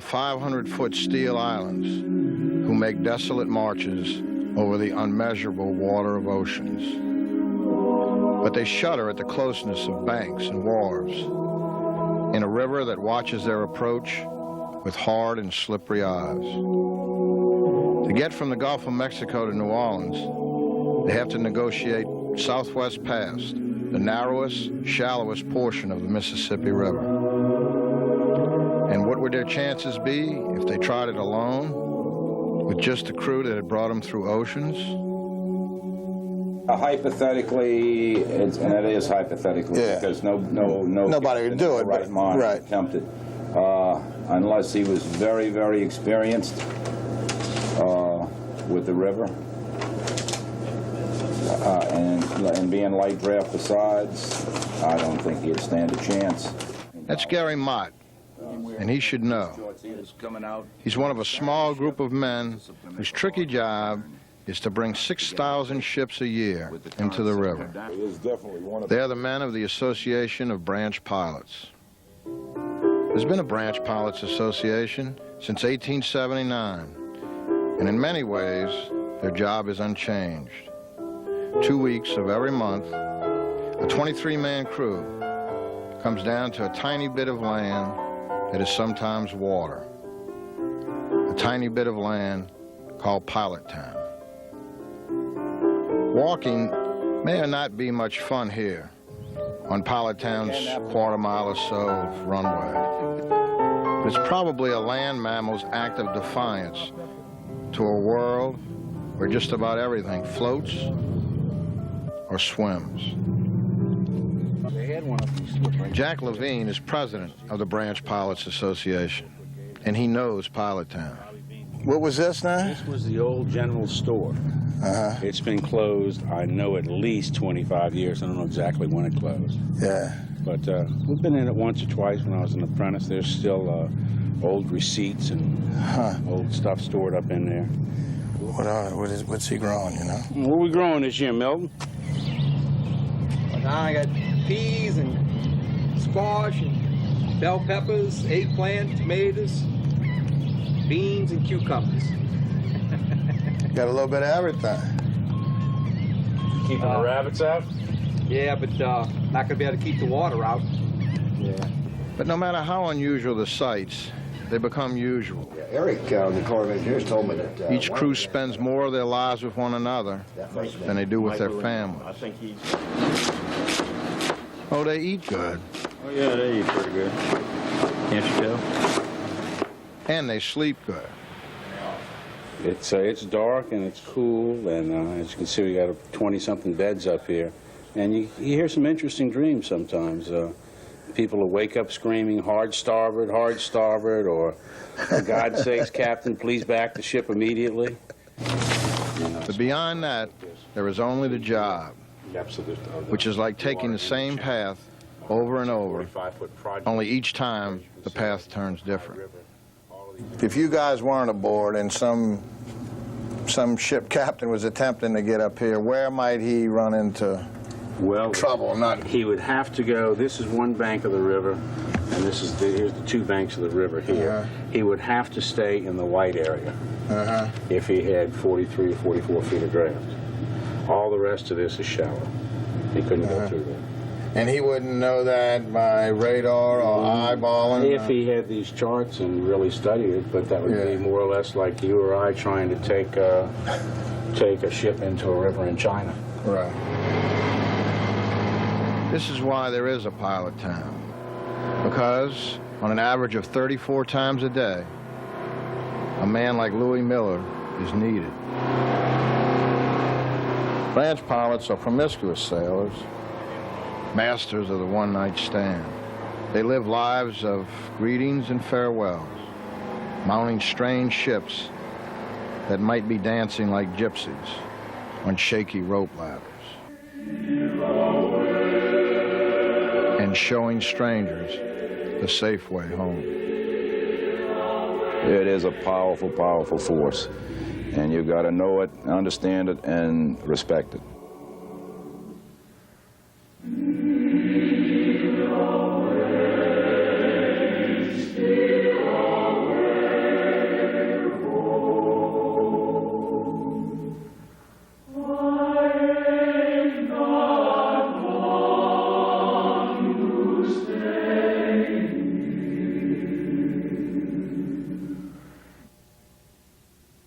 500-foot steel islands who make desolate marches over the unmeasurable water of oceans. But they shudder at the closeness of banks and wharves in a river that watches their approach with hard and slippery eyes. To get from the Gulf of Mexico to New Orleans, they have to negotiate Southwest Pass, the narrowest, shallowest portion of the Mississippi River. And what would their chances be if they tried it alone, with just the crew that had brought them through oceans? Hypothetically, and it is hypothetically, because nobody would do it, right mind attempt it, unless he was very, very experienced with the river, and being light draft besides, I don't think he'd stand a chance. That's Gary Mott, and he should know. He's one of a small group of men whose tricky job is to bring 6,000 ships a year into the river. They're the men of the Association of Branch Pilots. There's been a Branch Pilots Association since 1879, and in many ways, their job is unchanged. 2 weeks of every month, a 23-man crew comes down to a tiny bit of land that is sometimes water, a tiny bit of land called Pilot Town. Walking may or not be much fun here on Pilot Town's quarter-mile or so of runway. But it's probably a land mammal's act of defiance to a world where just about everything floats or swims. Jack Levine is president of the Branch Pilots Association, and he knows Pilot Town. What was this now? This was the old general store. It's been closed, I know, at least 25 years. I don't know exactly when it closed. Yeah. But we've been in it once or twice when I was an apprentice. There's still old receipts and old stuff stored up in there. What's he growing, you know? What are we growing this year, Milton? Well, now I got peas and squash and bell peppers, eggplant, tomatoes, beans, and cucumbers. Got a little bit of everything. Keeping the rabbits out? Yeah, but not going to be able to keep the water out. Yeah. But no matter how unusual the sights, they become usual. Yeah, Eric, the Corps of Engineers, told me that... Each crew spends more of their lives with one another than they do with their families. I think he's... Oh, they eat good. Oh, yeah, they eat pretty good. Can't you tell? And they sleep good. It's dark and it's cool, and as you can see, we got 20-something beds up here. And you hear some interesting dreams sometimes. People will wake up screaming, hard starboard, or for God's sakes, Captain, please back the ship immediately. But beyond that, there is only the job, which is like taking the same path over and over, only each time the path turns different. If you guys weren't aboard and some ship captain was attempting to get up here, where might he run into trouble? He would have to go, this is one bank of the river, and here's the two banks of the river here. He would have to stay in the white area if he had 43 or 44 feet of draft. All the rest of this is shallow. He couldn't go through there. And he wouldn't know that by radar or eyeballing? If he had these charts and really studied it, but that would be more or less like you or I trying to take a ship into a river in China. Right. This is why there is a Pilot Town, because on an average of 34 times a day, a man like Louis Miller is needed. Branch pilots are promiscuous sailors, masters of the one-night stand. They live lives of greetings and farewells, mounting strange ships that might be dancing like gypsies on shaky rope ladders, and showing strangers the safe way home. It is a powerful, powerful force, and you've got to know it, understand it, and respect it.